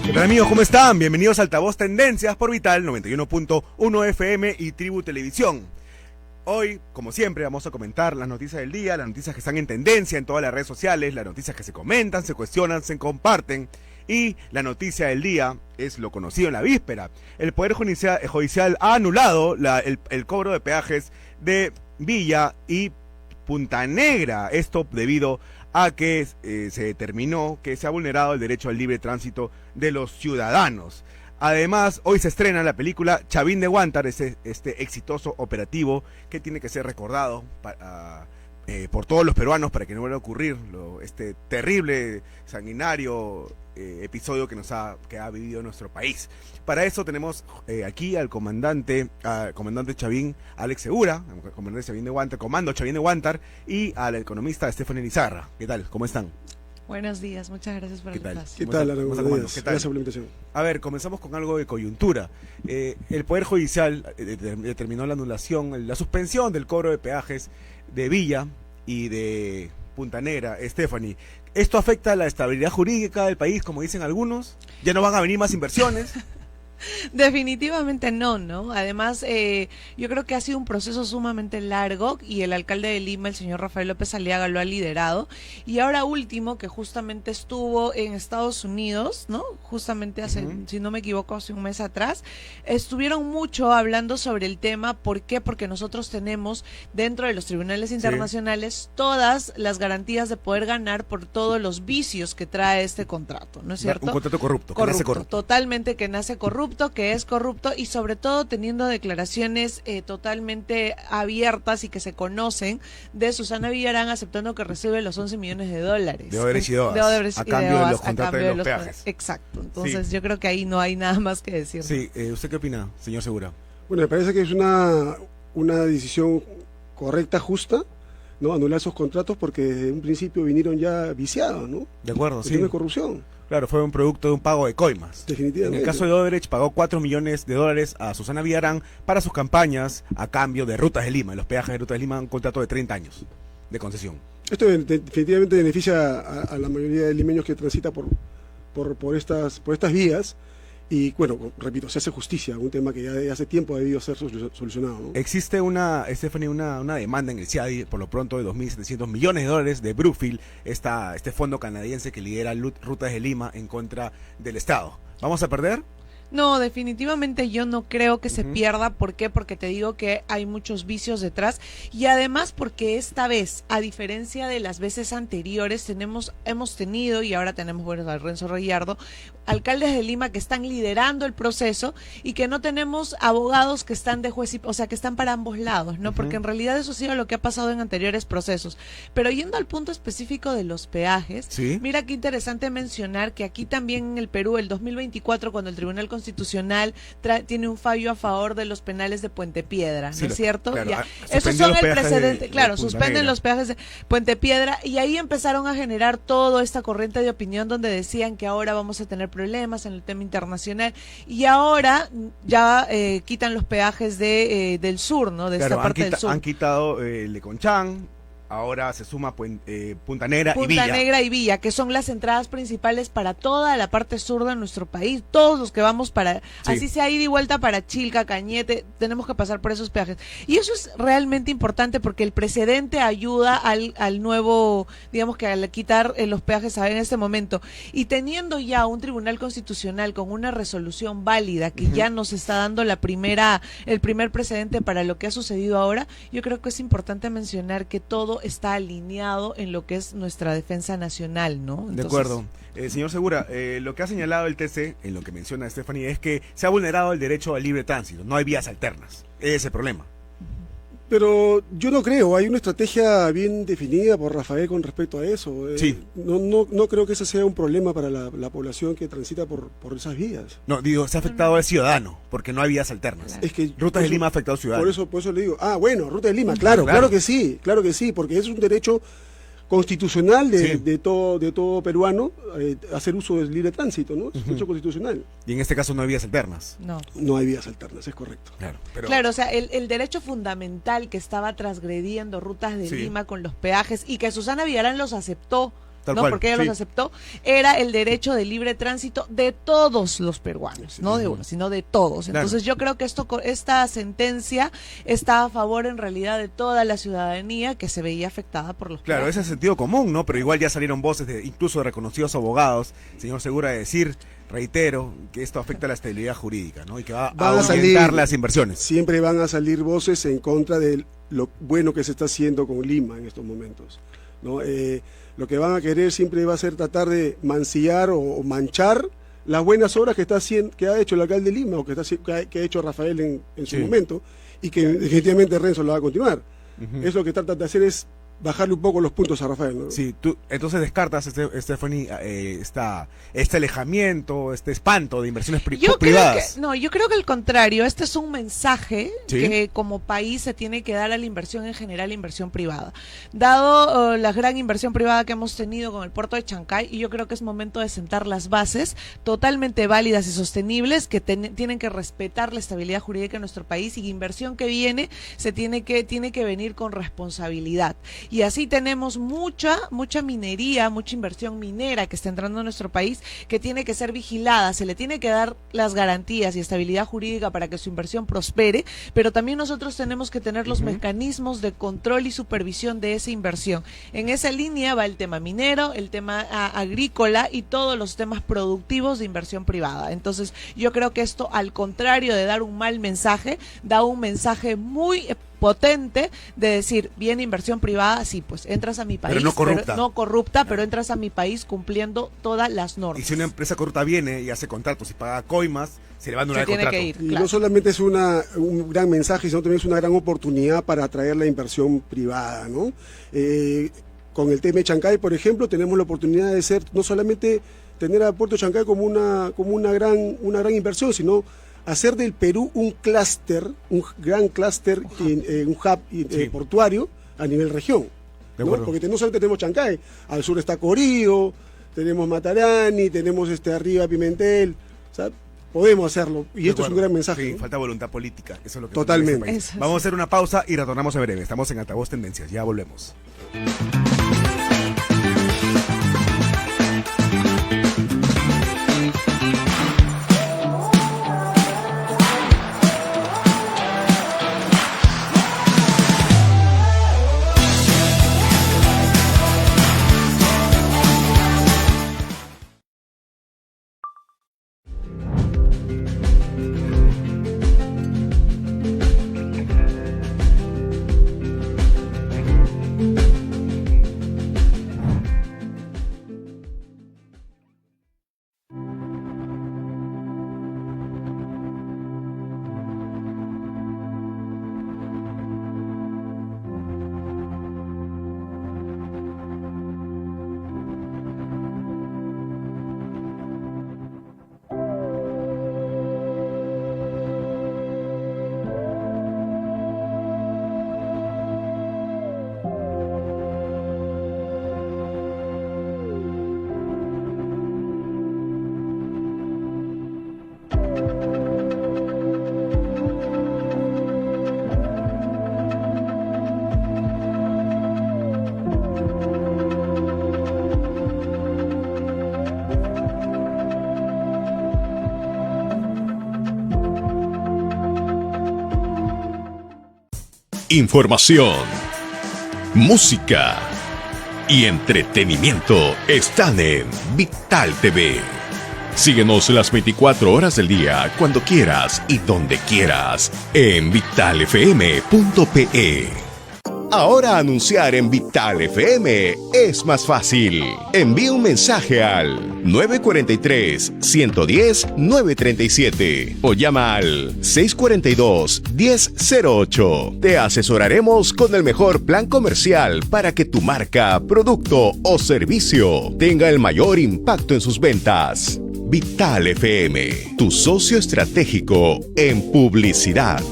¿Qué tal, amigos? ¿Cómo están? Bienvenidos a Altavoz Tendencias por Vital 91.1 FM y Tribu Televisión. Hoy, como siempre, vamos a comentar las noticias del día, las noticias que están en tendencia en todas las redes sociales, las noticias que se comentan, se cuestionan, se comparten. Y la noticia del día es lo conocido en la víspera. El Poder Judicial ha anulado el cobro de peajes de Villa y Punta Negra. Esto debido a que se determinó que se ha vulnerado el derecho al libre tránsito de los ciudadanos. Además, hoy se estrena la película Chavín de Huántar, este exitoso operativo que tiene que ser recordado por todos los peruanos para que no vuelva a ocurrir este terrible, sanguinario episodio que ha vivido nuestro país. Para eso tenemos aquí al comandante Chavín, Alex Segura, comandante Chavín de Huántar, comando Chavín de Huántar, y al economista Estefany Lizarra. ¿Qué tal? ¿Cómo están? Buenos días, muchas gracias por el espacio. ¿Qué tal, Lara? ¿Qué tal? Gracias por la invitación. A ver, comenzamos con algo de coyuntura. El Poder Judicial determinó la anulación, la suspensión del cobro de peajes de Villa y de Punta Negra. Estefany, ¿esto afecta la estabilidad jurídica del país, como dicen algunos? ¿Ya no van a venir más inversiones? Definitivamente no. Además, yo creo que ha sido un proceso sumamente largo y el alcalde de Lima, el señor Rafael López Aliaga, lo ha liderado. Y ahora último, que justamente estuvo en Estados Unidos, ¿no? Justamente hace, si no me equivoco, hace un mes atrás, estuvieron mucho hablando sobre el tema. ¿Por qué? Porque nosotros tenemos dentro de los tribunales internacionales todas las garantías de poder ganar por todos los vicios que trae este contrato, ¿no es cierto? Un contrato corrupto, que nace corrupto. Totalmente, que nace corrupto, que es corrupto, y sobre todo teniendo declaraciones totalmente abiertas y que se conocen de Susana Villarán aceptando que recibe los 11 millones de dólares. De Odebrecht y DOAS, a cambio de los contratos de los peajes. Exacto, entonces yo creo que ahí no hay nada más que decir. Sí, ¿usted qué opina, señor Segura? Bueno, me parece que es una decisión correcta, justa, ¿no? Anular esos contratos porque desde un principio vinieron ya viciados, ¿no? De acuerdo, sí. De corrupción. Claro, fue un producto de un pago de coimas. Definitivamente. En el caso de Odebrecht pagó 4 millones de dólares a Susana Villarán para sus campañas a cambio de Rutas de Lima. Los peajes de Rutas de Lima, un contrato de 30 años de concesión. Esto definitivamente beneficia a la mayoría de limeños que transita por estas vías. Y bueno, repito, se hace justicia, un tema que ya hace tiempo ha debido ser solucionado, ¿no? Existe una demanda en el CIADI, por lo pronto, de 2.700 millones de dólares de Brookfield, este fondo canadiense que lidera Rutas de Lima en contra del Estado. ¿Vamos a perder? No, definitivamente yo no creo que se pierda. ¿Por qué? Porque te digo que hay muchos vicios detrás, y además porque esta vez, a diferencia de las veces anteriores, hemos tenido, y ahora tenemos, bueno, a Renzo Reyardo, alcaldes de Lima que están liderando el proceso, y que no tenemos abogados que están de juez, o sea, que están para ambos lados, ¿no? Porque en realidad eso ha sido lo que ha pasado en anteriores procesos. Pero yendo al punto específico de los peajes, ¿sí? Mira qué interesante mencionar que aquí también en el Perú, el 2024, cuando el Tribunal Constitucional tiene un fallo a favor de los penales de Puente Piedra, ¿no es cierto? Claro, ya. Esos son el precedente, claro, suspenden Negra. Los peajes de Puente Piedra, y ahí empezaron a generar toda esta corriente de opinión donde decían que ahora vamos a tener problemas en el tema internacional, y ahora ya quitan los peajes del sur, ¿no? De claro, esta parte del sur. Han quitado el de Conchán. Ahora se suma Punta Negra y Villa. Punta Negra y Villa, que son las entradas principales para toda la parte sur de nuestro país. Todos los que vamos para, así sea ida y vuelta para Chilca, Cañete, tenemos que pasar por esos peajes. Y eso es realmente importante porque el precedente ayuda al nuevo, digamos que al quitar los peajes en este momento. Y teniendo ya un tribunal constitucional con una resolución válida que ya nos está dando el primer precedente para lo que ha sucedido ahora, yo creo que es importante mencionar que todo está alineado en lo que es nuestra defensa nacional, ¿no? Entonces, de acuerdo. Señor Segura, lo que ha señalado el TC, en lo que menciona Estefany, es que se ha vulnerado el derecho al libre tránsito, no hay vías alternas. Ese es el problema. Pero yo no creo, hay una estrategia bien definida por Rafael con respecto a eso. Sí. No creo que ese sea un problema para la población que transita por esas vías. No, digo, se ha afectado al ciudadano, porque no hay vías alternas. Es que Rutas de Lima ha afectado al ciudadano. Por eso le digo, bueno, Ruta de Lima, claro que sí, porque es un derecho constitucional de todo peruano hacer uso del libre tránsito, ¿no? Es un hecho constitucional. Y en este caso no hay vías alternas. No hay vías alternas, es correcto. Claro, o sea, el derecho fundamental que estaba transgrediendo Rutas de Lima con los peajes y que Susana Villarán los aceptó, Tal ¿no? cual, Porque ella sí. los aceptó, era el derecho de libre tránsito de todos los peruanos, Sí, no sí. de uno, sino de todos. Claro. Entonces yo creo que esta sentencia está a favor en realidad de toda la ciudadanía que se veía afectada por los Claro, peajes. ese es sentido común, ¿no? Pero igual ya salieron voces, incluso de reconocidos abogados, señor Segura, de decir, reitero, que esto afecta a la estabilidad jurídica, ¿no? Y que va a Van a salir- aumentar las inversiones. Siempre van a salir voces en contra de lo bueno que se está haciendo con Lima en estos momentos, ¿no? Lo que van a querer siempre va a ser tratar de mancillar o manchar las buenas obras que ha hecho el alcalde de Lima o que ha hecho Rafael en su Sí. momento, y que definitivamente Renzo lo va a continuar. Ujú. Es lo que tratan de hacer, es bajarle un poco los puntos a Rafael, ¿no? Sí, tú entonces descartas, Stephanie, este alejamiento, este espanto de inversiones privadas. Yo creo que al contrario, este es un mensaje ¿Sí? que como país se tiene que dar a la inversión en general, la inversión privada. Dado la gran inversión privada que hemos tenido con el puerto de Chancay, y yo creo que es momento de sentar las bases totalmente válidas y sostenibles que tienen que respetar la estabilidad jurídica de nuestro país, y inversión que viene tiene que venir con responsabilidad. Y así tenemos mucha minería, mucha inversión minera que está entrando a nuestro país, que tiene que ser vigilada, se le tiene que dar las garantías y estabilidad jurídica para que su inversión prospere, pero también nosotros tenemos que tener los mecanismos de control y supervisión de esa inversión. En esa línea va el tema minero, el tema agrícola y todos los temas productivos de inversión privada. Entonces, yo creo que esto, al contrario de dar un mal mensaje, da un mensaje muy potente de decir, viene inversión privada, sí, pues entras a mi país, Pero no corrupta. pero entras a mi país cumpliendo todas las normas. Y si una empresa corrupta viene y hace contratos y paga coimas, se le va a anular el tiene contrato. que ir. Y Claro. no solamente es un gran mensaje, sino también es una gran oportunidad para atraer la inversión privada, ¿no? Con el tema de Chancay, por ejemplo, tenemos la oportunidad de ser, no solamente tener a Puerto Chancay como una gran inversión, sino hacer del Perú un clúster, un gran clúster, un hub Sí. portuario a nivel región, De ¿no? acuerdo. Porque no solamente tenemos Chancay, al sur está Corío, tenemos Matarani, tenemos arriba Pimentel, o sea, podemos hacerlo, y De esto es un acuerdo. gran mensaje, Sí, ¿no? falta voluntad política, eso es lo que Totalmente. falta en este país. Eso Vamos a sí. hacer una pausa y retornamos en breve. Estamos en Altavoz Tendencias, ya volvemos. Información, música y entretenimiento están en Vital TV. Síguenos las 24 horas del día, cuando quieras y donde quieras, en vitalfm.pe. Ahora anunciar en Vital FM es más fácil. Envía un mensaje al 943-110-937 o llama al 642-1008. Te asesoraremos con el mejor plan comercial para que tu marca, producto o servicio tenga el mayor impacto en sus ventas. Vital FM, tu socio estratégico en publicidad.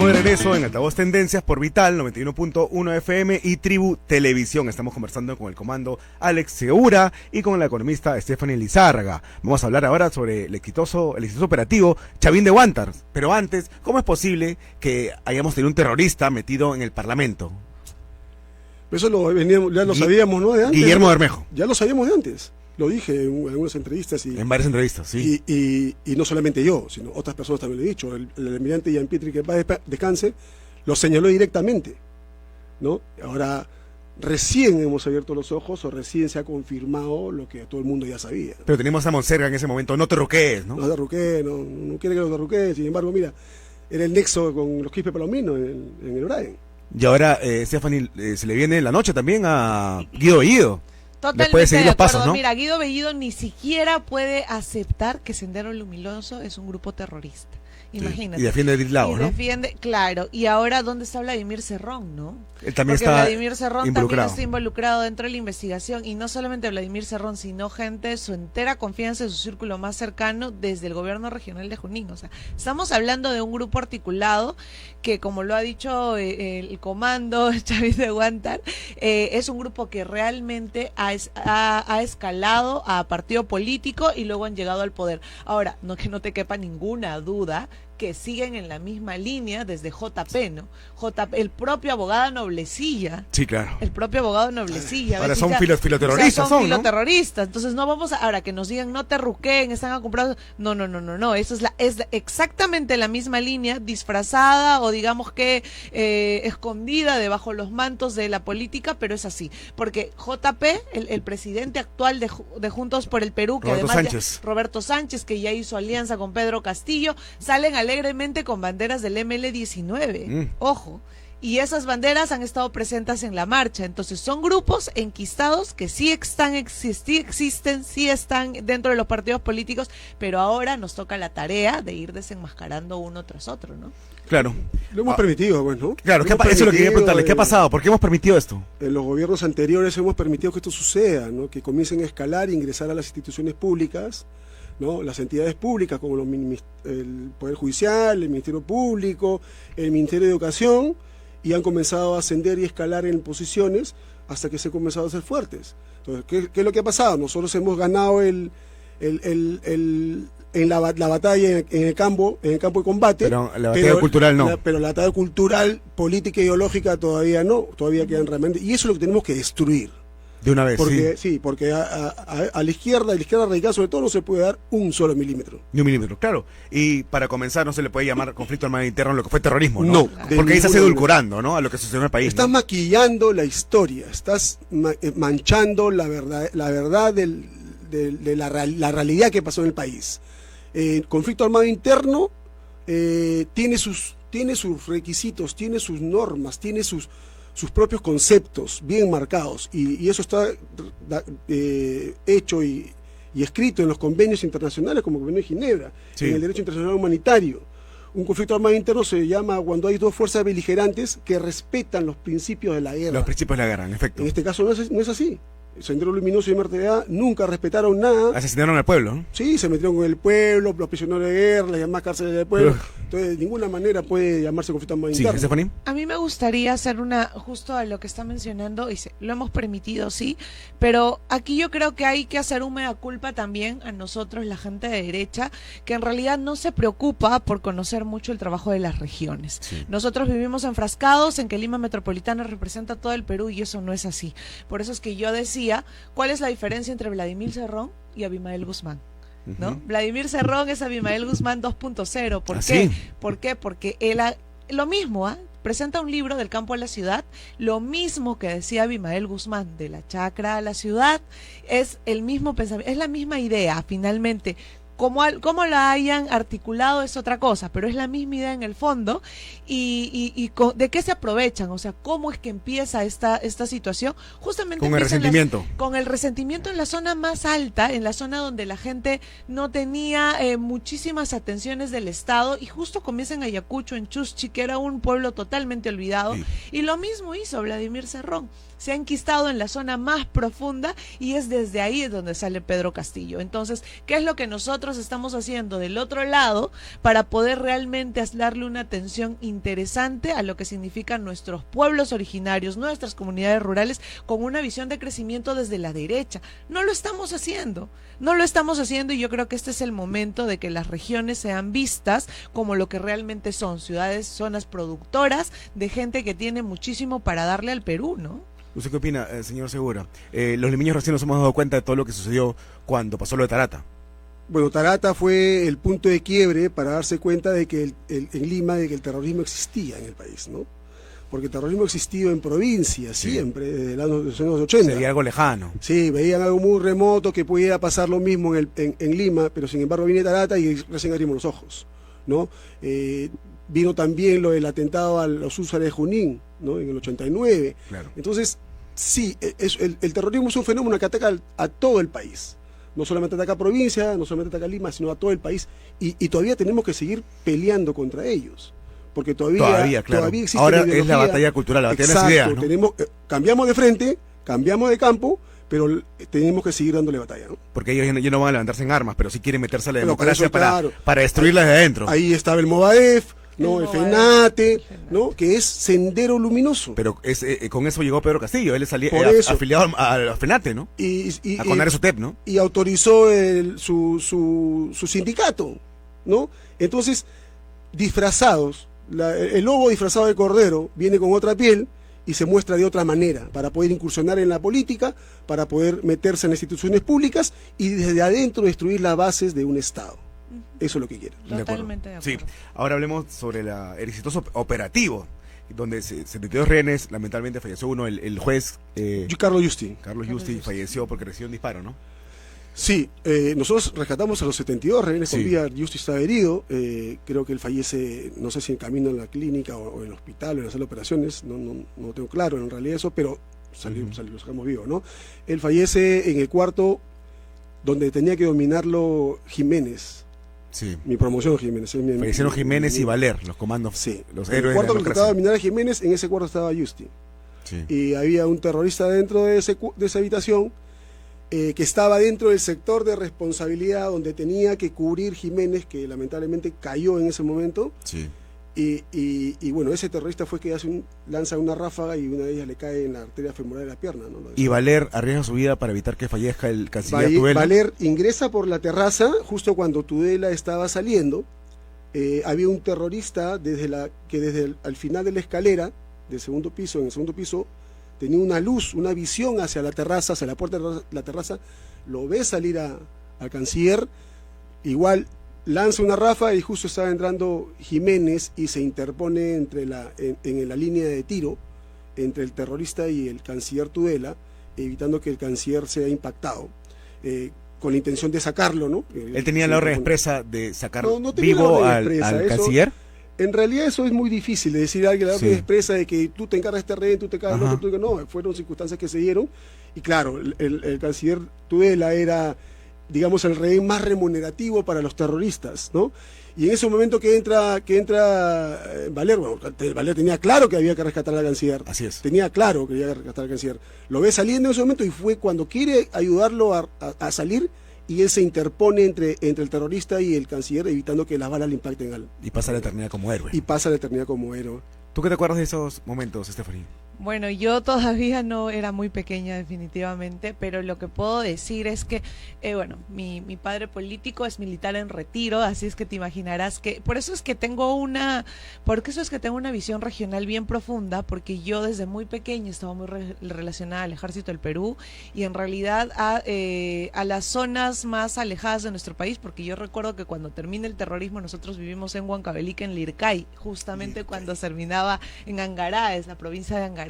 de regreso en Altavoz Tendencias por Vital 91.1 FM y Tribu Televisión. Estamos conversando con el comando Alex Segura y con la economista Stephanie Lizárraga. Vamos a hablar ahora sobre el exitoso operativo Chavín de Huántar. Pero antes, ¿cómo es posible que hayamos tenido un terrorista metido en el Parlamento? Eso ya lo sabíamos, ¿no? De antes. Guillermo Bermejo. Ya lo sabíamos de antes. Lo dije en algunas entrevistas. En varias entrevistas, sí. Y no solamente yo, sino otras personas también lo he dicho. El almirante Jean Pietri, que descanse, lo señaló directamente, ¿no? Ahora, recién hemos abierto los ojos o recién se ha confirmado lo que todo el mundo ya sabía. Pero teníamos a Monserga en ese momento, no te ruquees, ¿no? No te ruquees, no quiere que lo derruquee. Sin embargo, mira, era el nexo con los Quispe Palomino en el Brain. Y ahora, Stephanie, se le viene la noche también a Guido Bellido. Totalmente puede seguir de los acuerdo. pasos, ¿no? Mira, Guido Bellido ni siquiera puede aceptar que Sendero Luminoso es un grupo terrorista. Imagínate. Sí, y defiende de Lagos, ¿no? Defiende, claro. Y ahora, ¿dónde está Vladimir Cerrón, no? Él también Porque está Vladimir Cerrón involucrado. también está involucrado dentro de la investigación. Y no solamente Vladimir Cerrón, sino gente de su entera confianza, de su círculo más cercano, desde el gobierno regional de Junín. O sea, estamos hablando de un grupo articulado que, como lo ha dicho el comando Chavín de Huántar, es un grupo que realmente ha escalado a partido político y luego han llegado al poder. Ahora, que no te quepa ninguna duda que siguen en la misma línea desde JP, ¿no? El propio abogado Noblecilla. Sí, claro. El propio abogado Noblecilla. Ahora son filoterroristas, son ¿no? filoterroristas. Entonces no vamos ahora que nos digan no te ruqueen, están acomprados. No. Eso es exactamente la misma línea, disfrazada o digamos que escondida debajo los mantos de la política, pero es así. Porque JP, el presidente actual de Juntos por el Perú, que Roberto Sánchez, que ya hizo alianza con Pedro Castillo, salen alegremente con banderas del ML19. Ojo. Y esas banderas han estado presentes en la marcha. Entonces son grupos enquistados que sí existen, sí están dentro de los partidos políticos, pero ahora nos toca la tarea de ir desenmascarando uno tras otro, ¿no? Claro. Lo hemos permitido, pues, ¿no? Claro, eso es lo que quería preguntarle. ¿Qué ha pasado? ¿Por qué hemos permitido esto? En los gobiernos anteriores hemos permitido que esto suceda, ¿no? Que comiencen a escalar e ingresar a las instituciones públicas, ¿no? Las entidades públicas como el Poder Judicial, el Ministerio Público, el Ministerio de Educación, y han comenzado a ascender y escalar en posiciones hasta que se han comenzado a ser fuertes. Entonces, ¿qué es lo que ha pasado? Nosotros hemos ganado la batalla en el campo de combate. Pero la batalla cultural no. Pero la batalla cultural, política e ideológica todavía no, todavía quedan realmente. Y eso es lo que tenemos que destruir. De una vez, porque a la izquierda radical sobre todo no se puede dar un solo milímetro. Ni un milímetro, claro. Y para comenzar no se le puede llamar conflicto armado interno lo que fue terrorismo, ¿no? No. Porque ahí se hace edulcorando, ¿no? A lo que sucedió en el país. Estás maquillando la historia, estás manchando la verdad de la realidad que pasó en el país. El conflicto armado interno tiene sus requisitos, tiene sus normas, tiene sus propios conceptos bien marcados y eso está hecho y escrito en los convenios internacionales como el Convenio de Ginebra, en el derecho internacional humanitario. Un conflicto armado interno se llama cuando hay dos fuerzas beligerantes que respetan los principios de la guerra. Los principios de la guerra, en efecto. En este caso no es así. Sendero Luminoso y MRTA nunca respetaron nada. Asesinaron al pueblo, ¿no? Sí, se metieron con el pueblo, los prisioneros de guerra, las llamadas cárceles del pueblo. Entonces, de ninguna manera puede llamarse conflicto armado interno. ¿Stephanie? A mí me gustaría hacer justo a lo que está mencionando, lo hemos permitido, sí, pero aquí yo creo que hay que hacer un mea culpa también a nosotros, la gente de derecha, que en realidad no se preocupa por conocer mucho el trabajo de las regiones. Sí. Nosotros vivimos enfrascados en que Lima Metropolitana representa todo el Perú y eso no es así. Por eso es que yo decía, ¿cuál es la diferencia entre Vladimir Cerrón y Abimael Guzmán? ¿No? Vladimir Cerrón es Abimael Guzmán 2.0. ¿Por qué? ¿Por qué? Porque él lo mismo, presenta un libro del campo a la ciudad, lo mismo que decía Abimael Guzmán, de la chacra a la ciudad, es el mismo pensamiento, es la misma idea, finalmente. Cómo la hayan articulado es otra cosa, pero es la misma idea en el fondo y ¿de qué se aprovechan? O sea, ¿cómo es que empieza esta situación? Justamente con el resentimiento. Con el resentimiento en la zona más alta, en la zona donde la gente no tenía muchísimas atenciones del Estado y justo comienza en Ayacucho, en Chuschi, que era un pueblo totalmente olvidado, y lo mismo hizo Vladimir Cerrón. se ha enquistado en la zona más profunda y es desde ahí donde sale Pedro Castillo. Entonces, ¿qué es lo que nosotros estamos haciendo del otro lado para poder realmente darle una atención interesante a lo que significan nuestros pueblos originarios, nuestras comunidades rurales, con una visión de crecimiento desde la derecha? No lo estamos haciendo, y yo creo que este es el momento de que las regiones sean vistas como lo que realmente son, ciudades, zonas productoras de gente que tiene muchísimo para darle al Perú, ¿no? ¿Usted qué opina, señor Segura? Los limeños recién nos hemos dado cuenta de todo lo que sucedió cuando pasó lo de Tarata. Bueno, Tarata fue el punto de quiebre para darse cuenta de que en Lima, de que el terrorismo existía en el país, ¿no? Porque el terrorismo existió en provincia siempre, desde los años 80. Sería algo lejano. Sí, veían algo muy remoto que pudiera pasar lo mismo en Lima, pero sin embargo viene Tarata y recién abrimos los ojos, ¿no? Vino también lo del atentado a los húsares de Junín, ¿no? En el 89. Claro. Entonces, sí, el terrorismo es un fenómeno que ataca a todo el país. No solamente ataca a provincia, no solamente ataca a Lima, sino a todo el país. Y todavía tenemos que seguir peleando contra ellos. Porque todavía existe. Ahora es la batalla cultural, la batalla de las ideas, ¿no? Cambiamos de frente, cambiamos de campo, pero tenemos que seguir dándole batalla, ¿no? Porque ellos ya no van a levantarse en armas, pero sí quieren meterse a la democracia eso, claro, para destruirla desde adentro. Ahí estaba el Movadef, ¿no? El FENATE, ¿no? Que es Sendero Luminoso. Pero con eso llegó Pedro Castillo, él salía afiliado al FENATE, ¿no? A CONARESOTEP, ¿no? Y autorizó su sindicato, ¿no? Entonces, disfrazados, el lobo disfrazado de cordero viene con otra piel y se muestra de otra manera, para poder incursionar en la política, para poder meterse en las instituciones públicas y desde adentro destruir las bases de un Estado. Eso es lo que quieren. Totalmente de acuerdo. Sí, ahora hablemos sobre el exitoso operativo, donde 72 rehenes, lamentablemente falleció uno, el juez Carlos Justi. Carlos Justi falleció porque recibió un disparo, ¿no? Sí, nosotros rescatamos a los 72 rehenes con vida. Justi estaba herido, creo que él fallece, no sé si en camino a la clínica o en el hospital o en la sala de operaciones, no tengo claro en realidad eso, pero lo sacamos vivo, ¿no? Él fallece en el cuarto donde tenía que dominarlo Jiménez. Sí. Mi promoción Jiménez. Fallecieron Jiménez y Valer, los comandos, sí, los en héroes el cuarto de la que trataba de dominar a Jiménez, en ese cuarto estaba Justi. Sí. Y había un terrorista dentro de esa habitación que estaba dentro del sector de responsabilidad donde tenía que cubrir Jiménez, que lamentablemente cayó en ese momento. Sí. Y bueno, ese terrorista fue que lanza una ráfaga y una de ellas le cae en la arteria femoral de la pierna, ¿no? Y Valer arriesga su vida para evitar que fallezca el canciller Tudela. Valer ingresa por la terraza justo cuando Tudela estaba saliendo. Había un terrorista que desde al final de la escalera del segundo piso, en el segundo piso, tenía una luz, una visión hacia la terraza, hacia la puerta de la terraza, lo ve salir al canciller, igual lanza una ráfaga y justo estaba entrando Jiménez y se interpone en la línea de tiro entre el terrorista y el canciller Tudela, evitando que el canciller sea impactado, con la intención de sacarlo, ¿no? ¿Él tenía la orden expresa de sacar vivo al canciller? En realidad eso es muy difícil de decir a alguien la orden expresa de que tú te encargas de este rehén, tú te encargas de otro, no, fueron circunstancias que se dieron y claro, el canciller Tudela era, digamos, el rehén más remunerativo para los terroristas, ¿no? Y en ese momento que entra Valer, bueno, Valer tenía claro que había que rescatar al canciller. Así es. Tenía claro que había que rescatar al canciller. Lo ve saliendo en ese momento y fue cuando quiere ayudarlo a salir y él se interpone entre el terrorista y el canciller, evitando que las balas le impacten al... Y pasa la eternidad como héroe. ¿Tú qué te acuerdas de esos momentos, Stephanie? Bueno, yo todavía no era muy pequeña definitivamente, pero lo que puedo decir es que, mi padre político es militar en retiro, así es que te imaginarás que, por eso es que tengo una visión regional bien profunda, porque yo desde muy pequeña estaba muy relacionada al ejército del Perú y en realidad a las zonas más alejadas de nuestro país, porque yo recuerdo que cuando termina el terrorismo nosotros vivimos en Huancavelica, en Lircay, justamente cuando terminaba en Angaraes, la provincia de Angaraes.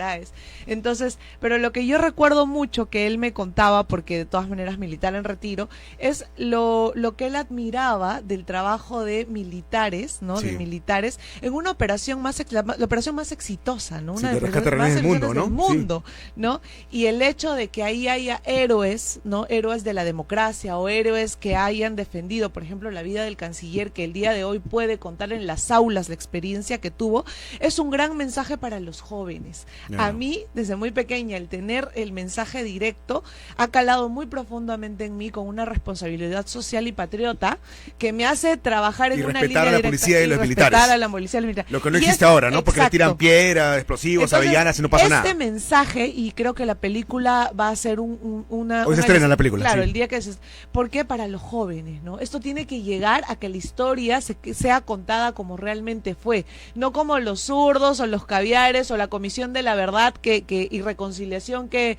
Entonces, pero lo que yo recuerdo mucho que él me contaba, porque de todas maneras militar en retiro, es lo que él admiraba del trabajo de militares, ¿no? Sí. De militares en una operación la operación más exitosa, ¿no? Una de las rescate más del mundo, ¿no? Del mundo, ¿no? Y el hecho de que ahí haya héroes, ¿no? Héroes de la democracia o héroes que hayan defendido, por ejemplo, la vida del canciller, que el día de hoy puede contar en las aulas la experiencia que tuvo, es un gran mensaje para los jóvenes. A mí, desde muy pequeña, el tener el mensaje directo ha calado muy profundamente en mí con una responsabilidad social y patriota que me hace trabajar en una línea respetar a la directa policía y los militares. respetar a la policía y los militares. Lo que no Y existe ahora, ¿no? Porque le exacto. tiran piedras, explosivos, Entonces, avellanas y no pasa nada. Este mensaje, y creo que la película va a ser una... Hoy se estrena la película, Claro, sí. el día que se... ¿Por qué? Para los jóvenes, ¿no? Esto tiene que llegar a que la historia sea contada como realmente fue, no como los zurdos o los caviares o la Comisión de la Verdad y Reconciliación que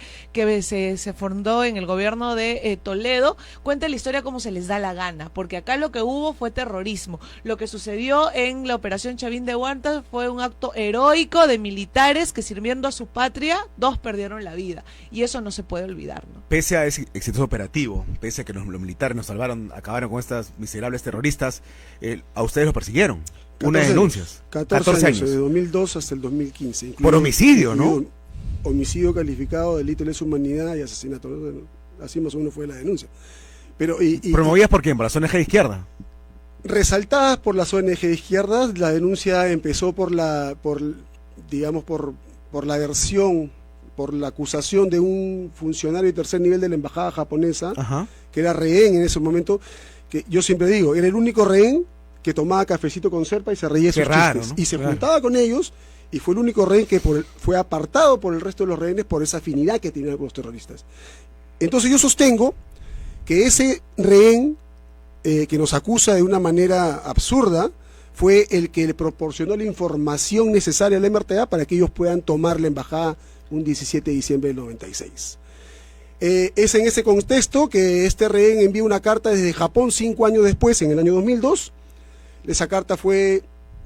se fundó en el gobierno de Toledo, cuenta la historia como se les da la gana, porque acá lo que hubo fue terrorismo. Lo que sucedió en la Operación Chavín de Huantas fue un acto heroico de militares que, sirviendo a su patria, 2 perdieron la vida, y eso no se puede olvidar, ¿no? Pese a ese exitoso operativo, pese a que los militares nos salvaron, acabaron con estas miserables terroristas, a ustedes los persiguieron. Unas denuncias. 14 años, de 2002 hasta el 2015. Por homicidio, ¿no? Homicidio calificado, delito de lesa humanidad y asesinato. Bueno, así más o menos fue la denuncia. Pero, ¿promovías por quién? ¿Por las ONG de izquierda? Resaltadas por las ONG de izquierdas, la denuncia empezó por la versión, por la acusación de un funcionario de tercer nivel de la embajada japonesa, Ajá. que era rehén en ese momento, que yo siempre digo, era el único rehén que tomaba cafecito con serpa y se reía sus chistes, ¿no? y se juntaba con ellos, y fue el único rehén que fue apartado por el resto de los rehenes por esa afinidad que tenían con los terroristas. Entonces yo sostengo que ese rehén que nos acusa de una manera absurda fue el que le proporcionó la información necesaria a la MRTA para que ellos puedan tomar la embajada un 17 de diciembre del 96. Es en ese contexto que este rehén envía una carta desde Japón 5 años después, en el año 2002. Esa carta fue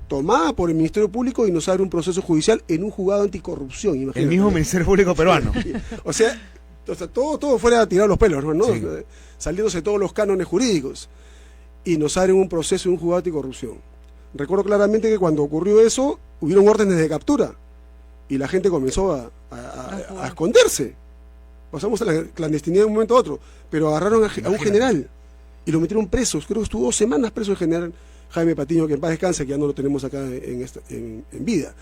tomada por el Ministerio Público y nos abre un proceso judicial en un juzgado anticorrupción. Imagínate. El mismo Ministerio Público peruano. O sea, todo fuera a tirar los pelos, ¿no? Sí. Saliéndose todos los cánones jurídicos. Y nos abren un proceso en un juzgado anticorrupción. Recuerdo claramente que cuando ocurrió eso, hubieron órdenes de captura. Y la gente comenzó a esconderse. Pasamos a la clandestinidad de un momento a otro. Pero agarraron a un general y lo metieron preso. Creo que estuvo 2 semanas preso el general Jaime Patiño, que en paz descanse, que ya no lo tenemos acá en vida.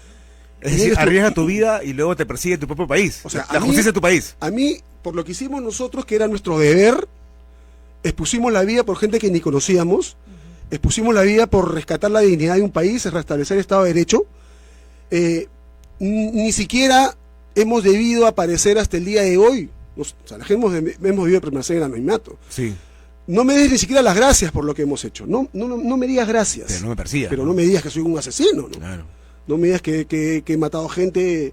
Es decir, arriesga tu vida y luego te persigue tu propio país. O sea, la justicia de tu país. A mí, por lo que hicimos nosotros, que era nuestro deber, expusimos la vida por gente que ni conocíamos, expusimos la vida por rescatar la dignidad de un país, restablecer el Estado de Derecho. Ni siquiera hemos debido aparecer hasta el día de hoy. O sea, la gente hemos debido permanecer en anonimato. Sí. No me des ni siquiera las gracias por lo que hemos hecho. No me digas gracias. Pero no me persigas. Pero no me digas que soy un asesino, ¿no? Claro. No me digas que he matado gente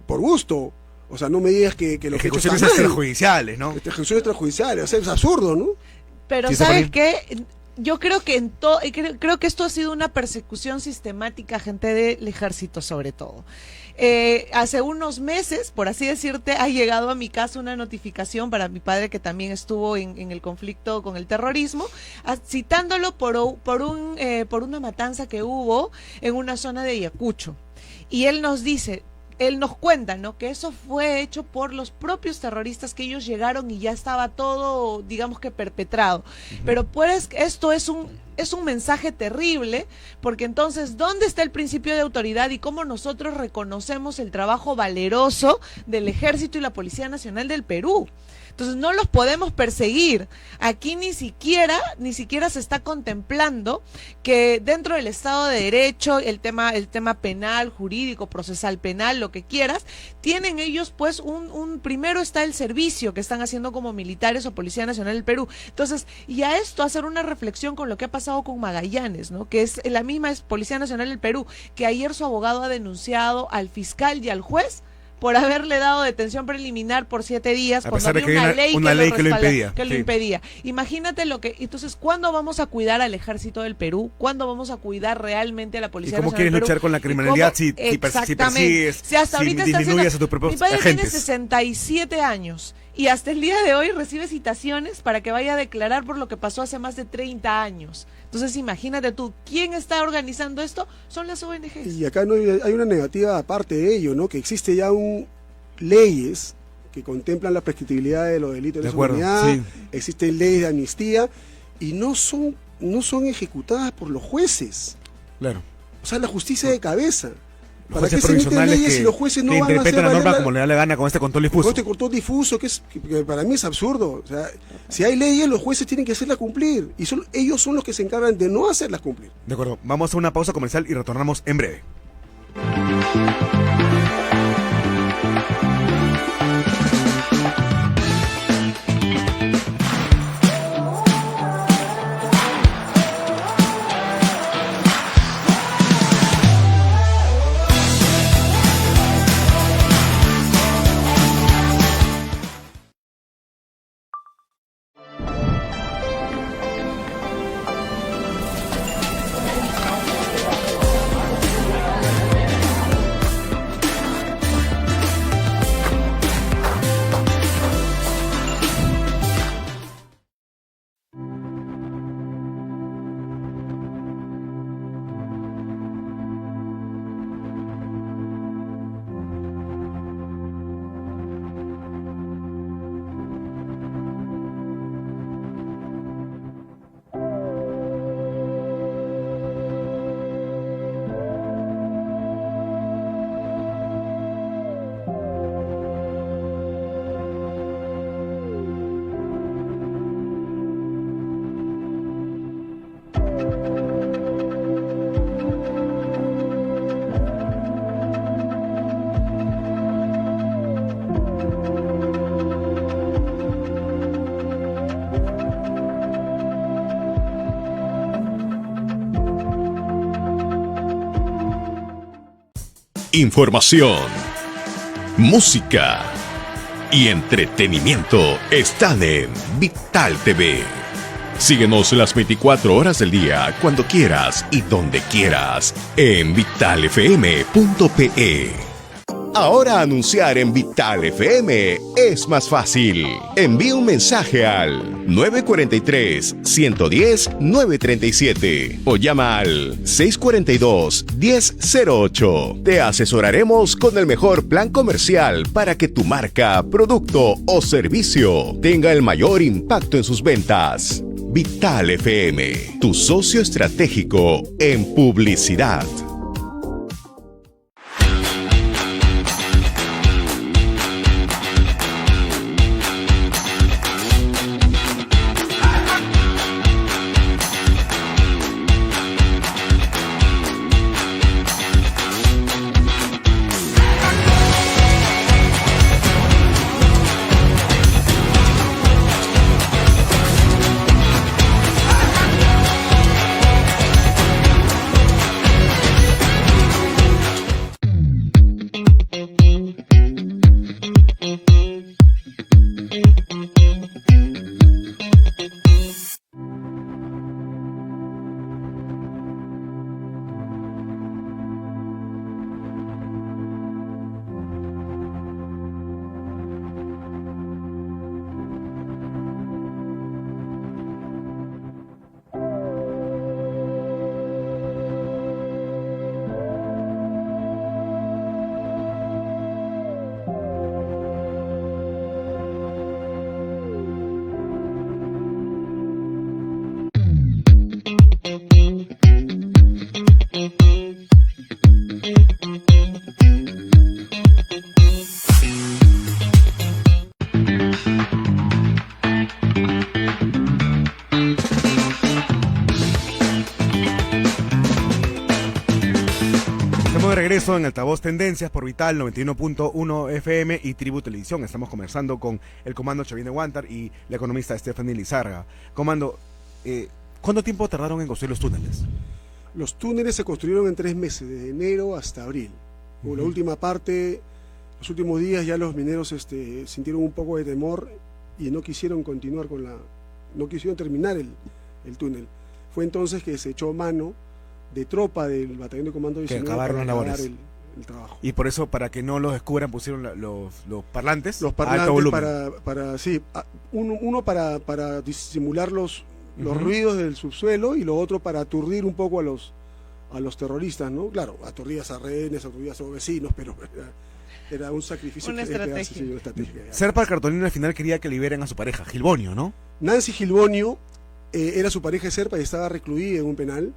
por gusto. O sea, no me digas que lo que he hecho está Ejecuciones mal. extrajudiciales, ¿no? Ejecuciones extrajudiciales. O sea, es absurdo, ¿no? Pero Sí, ¿sabes Stephanie. qué? Yo creo que creo que esto ha sido una persecución sistemática a gente del ejército, sobre todo. Hace unos meses, por así decirte, ha llegado a mi casa una notificación para mi padre, que también estuvo en el conflicto con el terrorismo, citándolo por una matanza que hubo en una zona de Ayacucho. Y él nos cuenta, ¿no?, que eso fue hecho por los propios terroristas, que ellos llegaron y ya estaba todo, digamos que perpetrado. Pero pues esto es un mensaje terrible, porque entonces, ¿dónde está el principio de autoridad y cómo nosotros reconocemos el trabajo valeroso del Ejército y la Policía Nacional del Perú? Entonces no los podemos perseguir. Aquí ni siquiera se está contemplando que dentro del Estado de Derecho, el tema penal, jurídico, procesal penal, lo que quieras, tienen ellos pues primero está el servicio que están haciendo como militares o Policía Nacional del Perú. Entonces, y a esto hacer una reflexión con lo que ha pasado con Magallanes, ¿no?, que es la misma Policía Nacional del Perú, que ayer su abogado ha denunciado al fiscal y al juez por haberle dado detención preliminar por 7 días, A cuando pesar de había que una ley que lo impedía. que lo Sí. impedía. Imagínate entonces, ¿cuándo vamos a cuidar al Ejército del Perú? ¿Cuándo vamos a cuidar realmente a la ¿Y Policía cómo Nacional quieres del Perú? luchar con la ¿Y criminalidad cómo? si persigues, Si hasta si ahorita está disminuyes haciendo... a tus propios Mi padre tiene agentes? 67 años y hasta el día de hoy recibe citaciones para que vaya a declarar por lo que pasó hace más de 30 años. Entonces imagínate tú, ¿quién está organizando esto? Son las ONGs. Y acá no hay una negativa aparte de ello, ¿no? Que existe ya leyes que contemplan la prescriptibilidad de los delitos de lesa humanidad, sí. existen leyes de amnistía y no son ejecutadas por los jueces. Claro. O sea, la justicia de cabeza. ¿Para qué jueces se emiten provisionales leyes que, si los jueces no que van a interpretan hacer la norma valer como le da la gana con este control difuso? Este control difuso que para mí es absurdo. O sea, si hay leyes, los jueces tienen que hacerlas cumplir. Y ellos son los que se encargan de no hacerlas cumplir. De acuerdo, vamos a una pausa comercial y retornamos en breve. Información, música y entretenimiento están en Vital TV. Síguenos las 24 horas del día, cuando quieras y donde quieras, en vitalfm.pe. Ahora anunciar en Vital FM es más fácil. Envía un mensaje al 943-110-937 o llama al 642-1008. Te asesoraremos con el mejor plan comercial para que tu marca, producto o servicio tenga el mayor impacto en sus ventas. Vital FM, tu socio estratégico en publicidad. Regreso en Altavoz Tendencias por Vital 91.1 FM y Tribu Televisión. Estamos conversando con el comando Chavine Guantar y la economista Stephanie Lizarga. Comando, ¿cuánto tiempo tardaron en construir los túneles? Los túneles se construyeron en 3 meses, de enero hasta abril. La última parte, los últimos días ya los mineros sintieron un poco de temor y no quisieron continuar no quisieron terminar el túnel. Fue entonces que se echó mano de tropa del batallón de comando 19 que acabaron las labores. El trabajo. Y por eso, para que no los descubran, pusieron los parlantes. Los parlantes alto volumen. Uno para disimular los ruidos del subsuelo y lo otro para aturdir un poco a los terroristas, ¿no? Claro, aturdidas a rehenes, aturdidas a vecinos, pero era un sacrificio. Una estrategia. Serpa Cartolina al final quería que liberen a su pareja, Gilbonio, ¿no? Nancy Gilbonio era su pareja de Serpa y estaba recluida en un penal.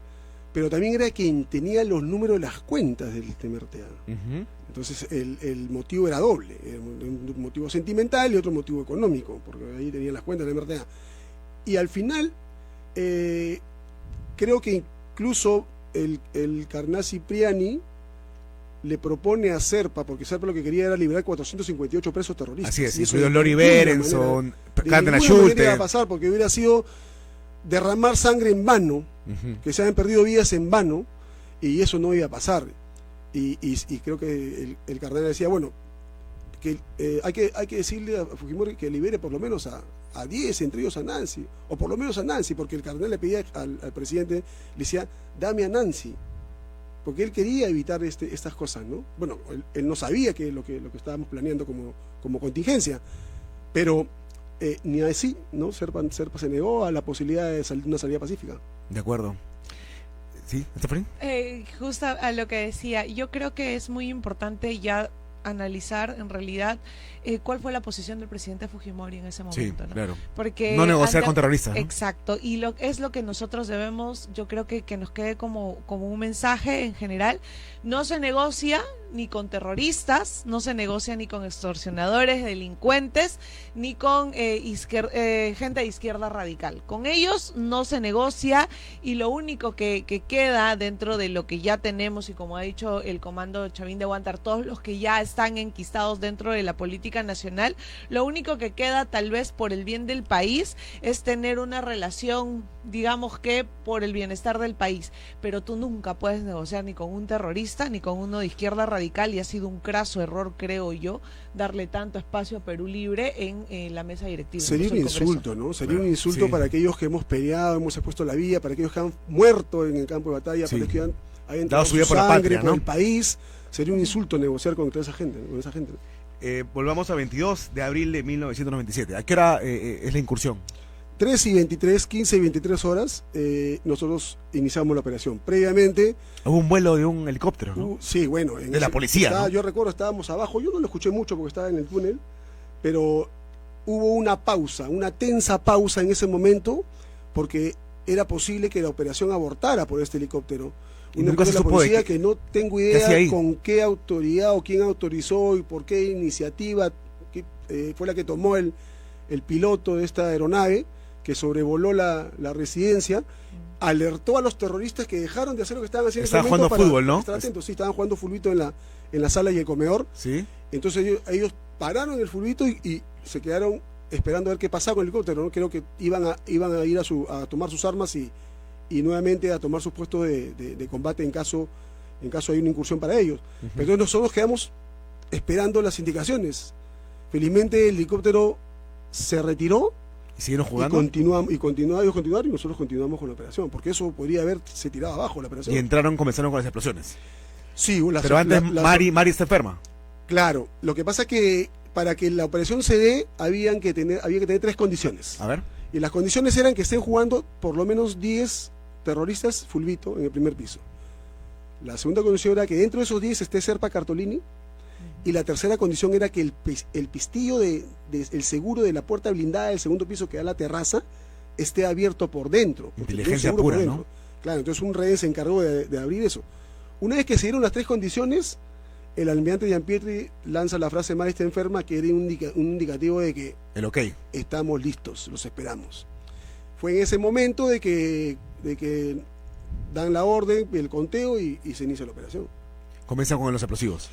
pero también era quien tenía los números de las cuentas del TMRTA. Entonces el motivo era doble, un motivo sentimental y otro motivo económico, porque ahí tenían las cuentas del TMRTA. Y al final, creo que incluso el cardenal Cipriani le propone a Serpa, porque Serpa lo que quería era liberar 458 presos terroristas. Así es, incluido Lori Berenson, Cárdenas Schulte. Iba a pasar, porque hubiera sido derramar sangre en vano, que se habían perdido vidas en vano, y eso no iba a pasar. Y creo que el cardenal decía, bueno, que hay que decirle a Fujimori que libere por lo menos a 10, entre ellos a Nancy, o por lo menos a Nancy, porque el cardenal le pedía al presidente, le decía, dame a Nancy, porque él quería evitar estas cosas, ¿no? Bueno, él no sabía que lo que estábamos planeando como contingencia, pero ni así, ¿no? Serpa se negó a la posibilidad de una salida pacífica. De acuerdo. ¿Sí, Stephanie? Justo a lo que decía, yo creo que es muy importante ya analizar en realidad cuál fue la posición del presidente Fujimori en ese momento, sí, ¿no? Claro. Porque no negociar con terroristas, ¿no? Exacto, y es lo que nosotros debemos, yo creo que nos quede como un mensaje en general. No se negocia ni con terroristas, no se negocia ni con extorsionadores, delincuentes, ni con gente de izquierda radical. Con ellos no se negocia, y lo único que queda dentro de lo que ya tenemos, y como ha dicho el comando Chavín de Huántar, todos los que ya están enquistados dentro de la política nacional, lo único que queda, tal vez por el bien del país, es tener una relación, digamos que por el bienestar del país, pero tú nunca puedes negociar ni con un terrorista ni con uno de izquierda radical, y ha sido un craso error, creo yo, darle tanto espacio a Perú Libre en la mesa directiva. Sería un insulto, ¿no? Sería un insulto, sí, para aquellos que hemos peleado, hemos expuesto la vida, para aquellos que han muerto en el campo de batalla, sí, para aquellos que han dado su vida por la patria, ¿no? Por el país. Sería un insulto negociar con esa gente. Volvamos a 22 de abril de 1997. ¿A qué hora es la incursión? 3:23, 15 y 23 horas, nosotros iniciamos la operación. Previamente... Hubo un vuelo de un helicóptero, ¿no? Sí, bueno. De la policía, ¿no? Yo recuerdo, estábamos abajo, yo no lo escuché mucho porque estaba en el túnel, pero hubo una pausa, una tensa pausa en ese momento, porque era posible que la operación abortara por este helicóptero. Y nunca se supo la policía que no tengo idea con qué autoridad o quién autorizó y por qué iniciativa fue la que tomó el piloto de esta aeronave que sobrevoló la residencia, alertó a los terroristas que dejaron de hacer lo que estaban haciendo. Estaban jugando fútbol, ¿no? Estar atentos, sí, estaban jugando fulbito en la sala y el comedor. Sí. Entonces ellos pararon el fulbito y se quedaron esperando a ver qué pasaba con el helicóptero, ¿no? Creo que iban a ir a tomar sus armas y nuevamente a tomar sus puestos de combate en caso hay una incursión para ellos. Pero entonces nosotros quedamos esperando las indicaciones. Felizmente el helicóptero se retiró. ¿Y siguieron jugando? Ellos continuaron y nosotros continuamos con la operación, porque eso podría haberse tirado abajo la operación. Y comenzaron con las explosiones. Sí, pero antes Mari está enferma. Claro, lo que pasa es que para que la operación se dé había que tener 3 condiciones. A ver. Y las condiciones eran que estén jugando por lo menos 10 terroristas fulbito en el primer piso. La segunda condición era que dentro de esos 10 esté Serpa Cartolini. Y la tercera condición era que el pistillo el seguro de la puerta blindada del segundo piso que da a la terraza esté abierto por dentro. Inteligencia pura, ¿no? Claro, entonces un rehén se encargó de abrir eso. Una vez que se dieron las 3 condiciones, el almirante Gianpietri lanza la frase "Mari está enferma", que era un indicativo de que el ok. Estamos listos, los esperamos. Fue en ese momento de que dan la orden, el conteo y se inicia la operación. Comienzan con los explosivos.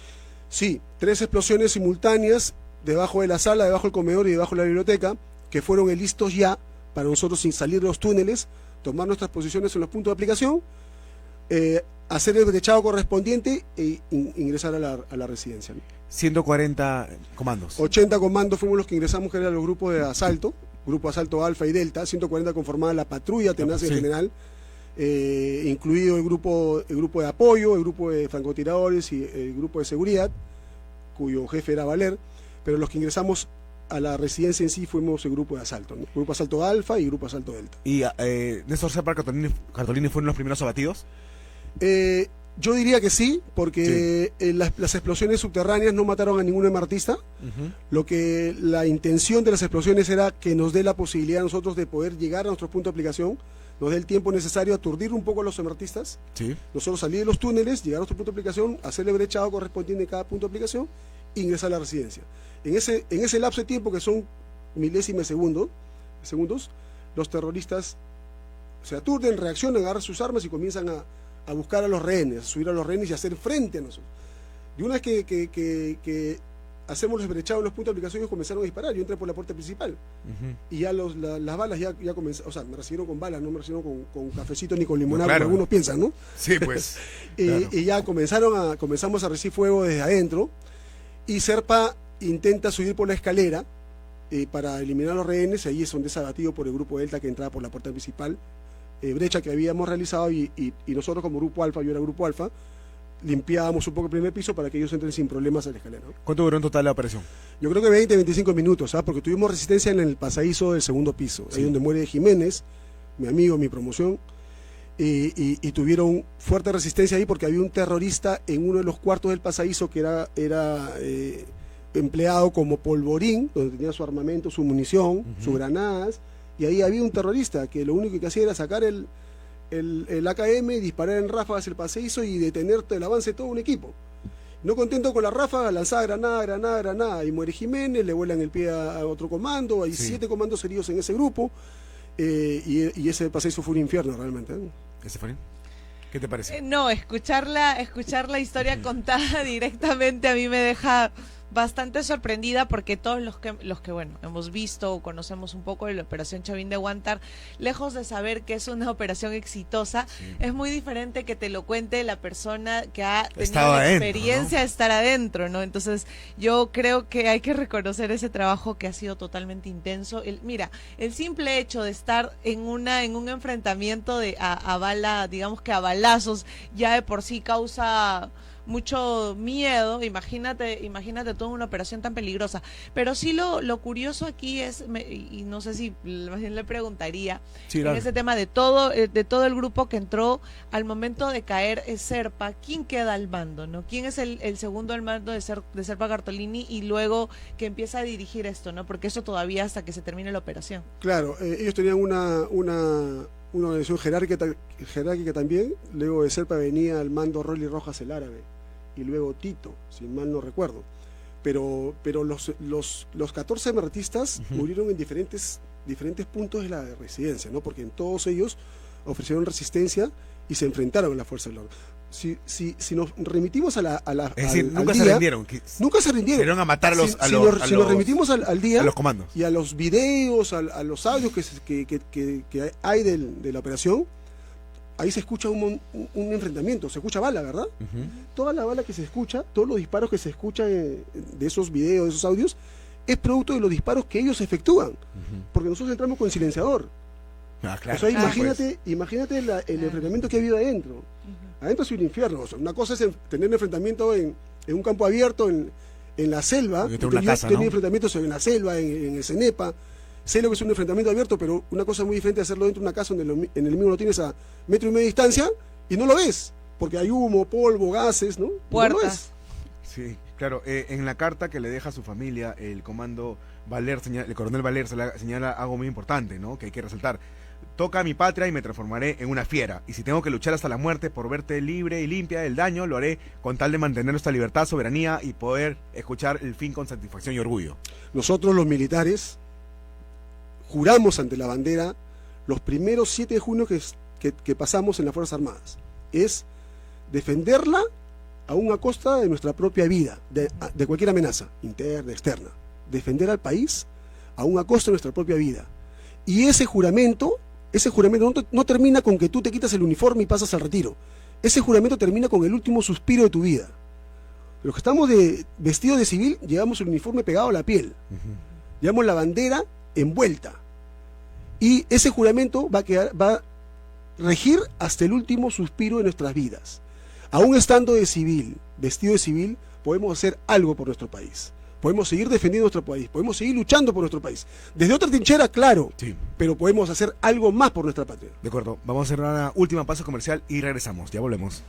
Sí, 3 explosiones simultáneas debajo de la sala, debajo del comedor y debajo de la biblioteca, que fueron el listos ya para nosotros, sin salir de los túneles, tomar nuestras posiciones en los puntos de aplicación, hacer el brechado correspondiente e ingresar a la residencia, ¿no? 140 comandos. 80 comandos fuimos los que ingresamos, que eran los grupos de asalto, grupo de asalto Alfa y Delta. 140 conformaba la patrulla tenaz en general, incluido el grupo de apoyo, el grupo de francotiradores y el grupo de seguridad, cuyo jefe era Valer, pero los que ingresamos a la residencia en sí fuimos el grupo de asalto, ¿no? Grupo de asalto Alfa y grupo de asalto Delta. ¿Y Néstor Serpa Cartolini fueron los primeros abatidos? Yo diría que sí, porque las explosiones subterráneas no mataron a ningún emartista. Lo que la intención de las explosiones era que nos dé la posibilidad a nosotros de poder llegar a nuestro punto de aplicación, nos dé el tiempo necesario a aturdir un poco a los emartistas. Sí. Nosotros salir de los túneles, llegar a nuestro punto de aplicación, hacer el brechado correspondiente en cada punto de aplicación e ingresar a la residencia. En ese lapso de tiempo, que son milésimas de segundos, los terroristas se aturden, reaccionan, agarran sus armas y comienzan a buscar a los rehenes, a subir a los rehenes y a hacer frente a nosotros. Y una vez que hacemos los brechados en los puntos de aplicación, ellos comenzaron a disparar. Yo entré por la puerta principal y ya las balas ya comenzaron, o sea, me recibieron con balas, no me recibieron con cafecito ni con limonada, claro, como algunos piensan, ¿no? Sí, pues. Claro. Y ya comenzamos a recibir fuego desde adentro, y Serpa intenta subir por la escalera para eliminar a los rehenes. Ahí es donde es abatido por el grupo Delta, que entraba por la puerta principal, brecha que habíamos realizado, y nosotros como grupo Alfa, yo era grupo Alfa, limpiábamos un poco el primer piso para que ellos entren sin problemas a la escalera, ¿no? ¿Cuánto duró en total la operación? Yo creo que 25 minutos, ¿sabes? Porque tuvimos resistencia en el pasadizo del segundo piso, ahí donde muere Jiménez, mi amigo, mi promoción, y tuvieron fuerte resistencia ahí porque había un terrorista en uno de los cuartos del pasadizo que era empleado como polvorín, donde tenía su armamento, su munición, sus granadas, y ahí había un terrorista que lo único que hacía era sacar el AKM, disparar en ráfagas el pasadizo y detener el avance de todo un equipo. No contento con la ráfaga, lanzaba granada, y muere Jiménez, le vuelan el pie a otro comando, hay 7 comandos heridos en ese grupo, y ese pasadizo fue un infierno realmente. ¿Ese fue? ¿Qué te parece? No, escuchar la historia contada directamente a mí me deja bastante sorprendida, porque todos los que bueno, hemos visto o conocemos un poco de la operación Chavín de Huántar, lejos de saber que es una operación exitosa, es muy diferente que te lo cuente la persona que ha tenido la experiencia de estar adentro, ¿no? Entonces yo creo que hay que reconocer ese trabajo que ha sido totalmente intenso. Mira, el simple hecho de estar en un enfrentamiento a bala, digamos que a balazos, ya de por sí causa mucho miedo. Imagínate toda una operación tan peligrosa. Pero sí lo curioso aquí es, y no sé si más bien le preguntaría, en ese tema de todo el grupo que entró al momento de caer Serpa, ¿quién queda al mando, no? ¿Quién es el segundo al mando de Serpa Cartolini, y luego que empieza a dirigir esto, no? Porque eso todavía hasta que se termine la operación. Claro, ellos tenían una organización jerárquica también. Luego de Serpa venía al mando Rolly Rojas el Árabe, y luego Tito, si mal no recuerdo. Pero los 14 emertistas murieron en diferentes puntos de la residencia, ¿no? Porque en todos ellos ofrecieron resistencia y se enfrentaron a la fuerza del orden. Si nos remitimos a la es decir, nunca día, se rindieron. Nunca se rindieron. Fueron a matar si nos remitimos al día, a los comandos, y a los videos, a los audios que hay de la operación, ahí se escucha un enfrentamiento, se escucha bala, ¿verdad? Toda la bala que se escucha, todos los disparos que se escuchan de esos videos, de esos audios, es producto de los disparos que ellos efectúan, porque nosotros entramos con silenciador. Claro. O sea, imagínate el enfrentamiento que ha habido adentro. Adentro es un infierno. O sea, una cosa es tener un enfrentamiento en un campo abierto, en la selva. Yo tenía enfrentamientos en la selva, en el Cenepa. Sé lo que es un enfrentamiento abierto, pero una cosa muy diferente es hacerlo dentro de una casa donde en el mismo lo tienes a 1,5 metros de distancia y no lo ves, porque hay humo, polvo, gases, ¿no? Puertas. No lo ves. Sí, claro. En la carta que le deja a su familia, el comando Valer, el coronel Valer señala algo muy importante, ¿no? Que hay que resaltar. Toca a mi patria y me transformaré en una fiera, y si tengo que luchar hasta la muerte por verte libre y limpia del daño, lo haré con tal de mantener nuestra libertad, soberanía y poder escuchar el fin con satisfacción y orgullo. Nosotros los militares juramos ante la bandera los primeros 7 de junio que pasamos en las Fuerzas Armadas. Es defenderla aún a costa de nuestra propia vida, de cualquier amenaza, interna, externa. Defender al país aún a costa de nuestra propia vida. Y ese juramento no termina con que tú te quitas el uniforme y pasas al retiro. Ese juramento termina con el último suspiro de tu vida. Los que estamos vestidos de civil, llevamos el uniforme pegado a la piel. Llevamos la bandera envuelta. Y ese juramento va a regir hasta el último suspiro de nuestras vidas. Aún estando de civil, vestido de civil, podemos hacer algo por nuestro país. Podemos seguir defendiendo nuestro país, podemos seguir luchando por nuestro país. Desde otra trinchera, claro, sí, pero podemos hacer algo más por nuestra patria. De acuerdo, vamos a hacer una última pausa comercial y regresamos, ya volvemos.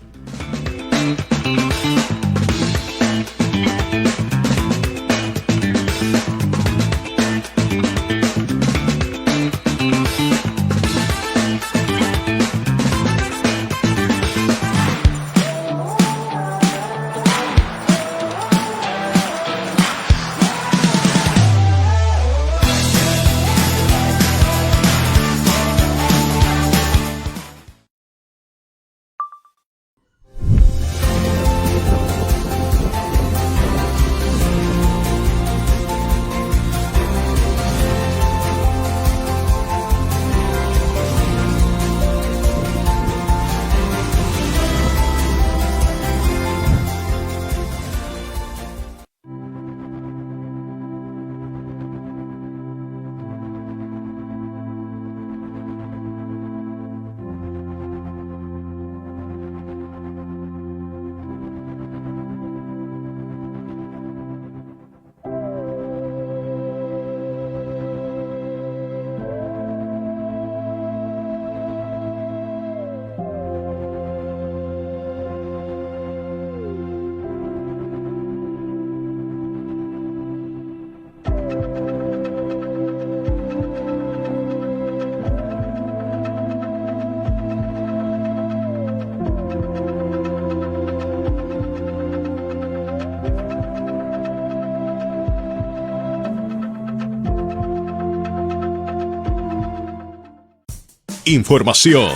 Información,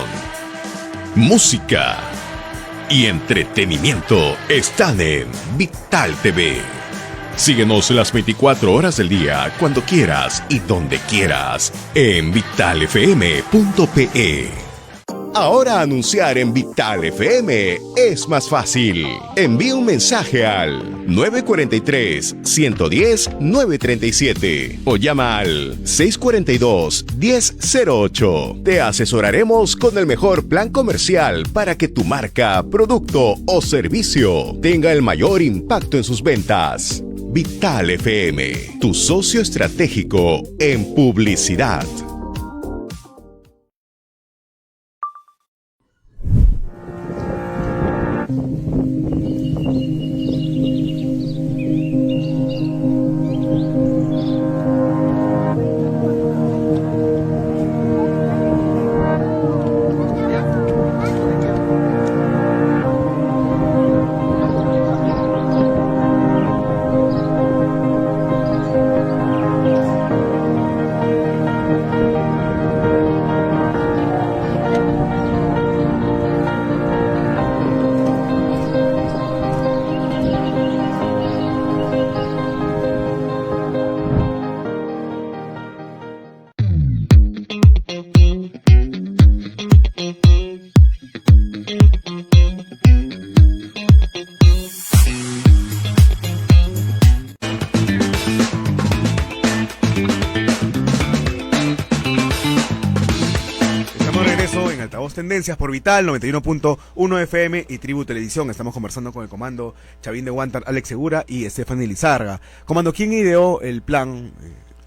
música y entretenimiento están en Vital TV. Síguenos las 24 horas del día, cuando quieras y donde quieras, en vitalfm.pe. Ahora anunciar en Vital FM es más fácil. Envía un mensaje al 943-110-937 o llama al 642-1008. Te asesoraremos con el mejor plan comercial para que tu marca, producto o servicio tenga el mayor impacto en sus ventas. Vital FM, tu socio estratégico en publicidad. Tendencias por Vital 91.1 FM y Tribu Televisión. Estamos conversando con el comando Chavín de Huántar, Alex Segura y Stephanie Lizarga. Comando, ¿quién ideó el plan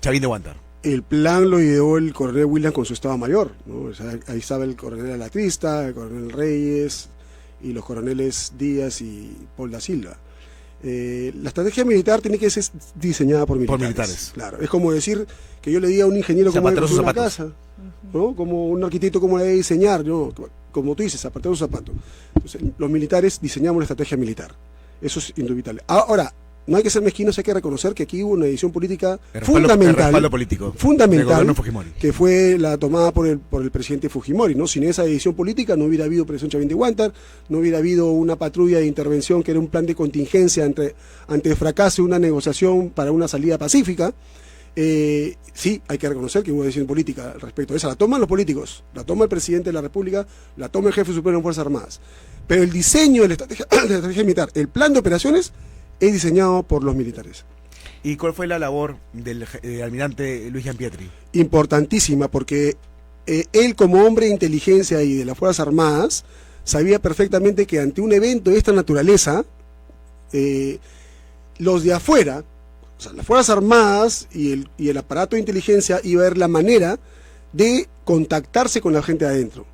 Chavín de Huántar? El plan lo ideó el coronel William con su estado mayor, ¿no? O sea, ahí estaba el coronel Alatrista, el coronel Reyes y los coroneles Díaz y Paul da Silva. La estrategia militar tiene que ser diseñada por militares. Claro, es como decir que yo le diga a un ingeniero cómo debe construir una casa, ¿no? Como un arquitecto cómo debe diseñar, ¿no? Como tú dices, zapatear un zapato. Entonces, los militares diseñamos la estrategia militar. Eso es indubitable. Ahora, no hay que ser mezquinos, hay que reconocer que aquí hubo una decisión política fundamental, que fue la tomada por el presidente Fujimori, ¿no? Sin esa decisión política no hubiera habido Operación Chavín de Huántar, no hubiera habido una patrulla de intervención que era un plan de contingencia ante el fracaso de una negociación para una salida pacífica. Sí, hay que reconocer que hubo decisión política respecto a esa. La toman los políticos, la toma el presidente de la República, la toma el jefe supremo de Fuerzas Armadas. Pero el diseño de la estrategia militar, el plan de operaciones, es diseñado por los militares. ¿Y cuál fue la labor del almirante Luis Gianpietri? Importantísima, porque él como hombre de inteligencia y de las Fuerzas Armadas sabía perfectamente que ante un evento de esta naturaleza, los de afuera, o sea, las Fuerzas Armadas y el aparato de inteligencia iba a ver la manera de contactarse con la gente adentro.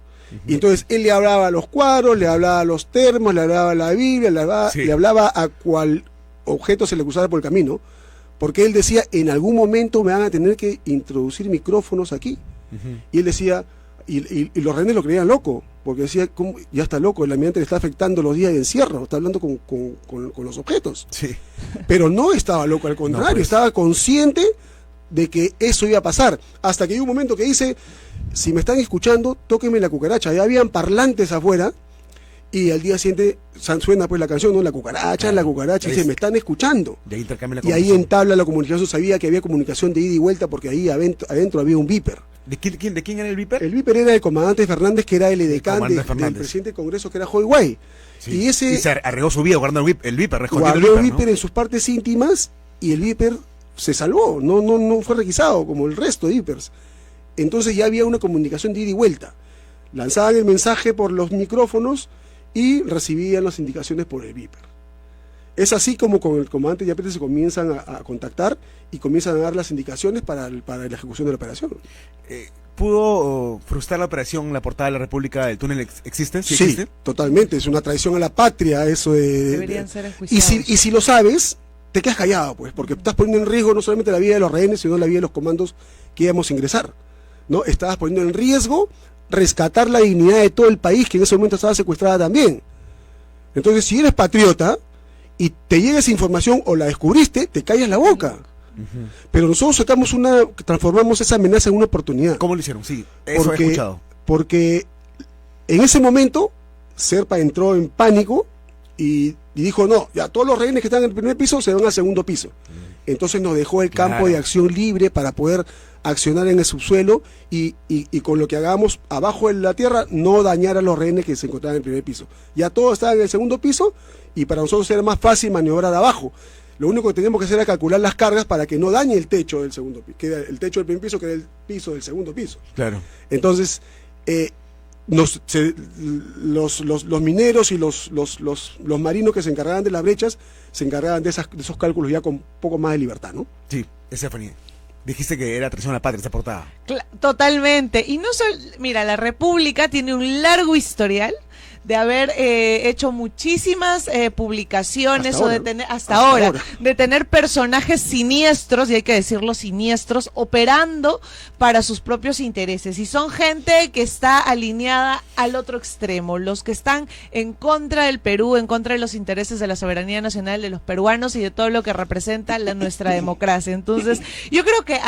Y entonces él le hablaba a los cuadros, le hablaba a los termos, le hablaba a la Biblia, le hablaba a cual objeto se le cruzara por el camino, porque él decía, en algún momento me van a tener que introducir micrófonos aquí. Y él decía, y los rehenes lo creían loco, porque decía, ¿cómo? Ya está loco, el almirante le está afectando los días de encierro, está hablando con los objetos. Sí. Pero no estaba loco, al contrario, estaba consciente de que eso iba a pasar, hasta que hay un momento que dice, si me están escuchando, tóquenme la cucaracha. Ya habían parlantes afuera, y al día siguiente suena pues la canción, ¿no? La cucaracha, y dice, me están escuchando. Y ahí entabla la comunicación, sabía que había comunicación de ida y vuelta, porque ahí adentro había un viper. ¿De quién era el viper? El viper era el comandante Fernández, que era el edecán del presidente del Congreso, que era Joy Guay. Sí. Y se arregó su vida guardando el viper, guardó el viper, ¿no? En sus partes íntimas, y el viper se salvó, no fue requisado como el resto de vipers. Entonces ya había una comunicación de ida y vuelta. Lanzaban el mensaje por los micrófonos y recibían las indicaciones por el viper. Es así como con el comandante Gianpietri se comienzan a contactar y comienzan a dar las indicaciones para la ejecución de la operación. ¿Pudo frustrar la operación La Portada de la República del túnel? ¿Existe? ¿Sí existe? Totalmente, es una traición a la patria, eso deberían ser enjuiciados. Y si lo sabes, te quedas callado, pues, porque estás poniendo en riesgo no solamente la vida de los rehenes, sino la vida de los comandos que íbamos a ingresar, ¿no? Estabas poniendo en riesgo rescatar la dignidad de todo el país, que en ese momento estaba secuestrada también. Entonces, si eres patriota y te llega esa información o la descubriste, te callas la boca. Pero nosotros transformamos esa amenaza en una oportunidad. ¿Cómo lo hicieron? Sí, eso he escuchado. porque en ese momento Serpa entró en pánico y dijo, no, ya todos los rehenes que están en el primer piso se van al segundo piso. Entonces nos dejó el campo de acción libre para poder accionar en el subsuelo y con lo que hagamos abajo en la tierra no dañar a los rehenes que se encontraban en el primer piso. Ya todos estaban en el segundo piso y para nosotros era más fácil maniobrar abajo. Lo único que teníamos que hacer era calcular las cargas para que no dañe el techo del segundo piso, que era el techo del primer piso, que era el piso del segundo piso. Claro. Entonces, los mineros y los marinos que se encargaban de las brechas se encargaban de esos cálculos ya con un poco más de libertad, ¿no? Sí, Stephanie, dijiste que era traición a la patria esa portada. Totalmente. Y no solo, mira, la República tiene un largo historial de haber hecho muchísimas publicaciones hasta ahora, de tener personajes siniestros, y hay que decirlo, siniestros, operando para sus propios intereses. Y son gente que está alineada al otro extremo, los que están en contra del Perú, en contra de los intereses de la soberanía nacional de los peruanos y de todo lo que representa nuestra democracia. Entonces, yo creo que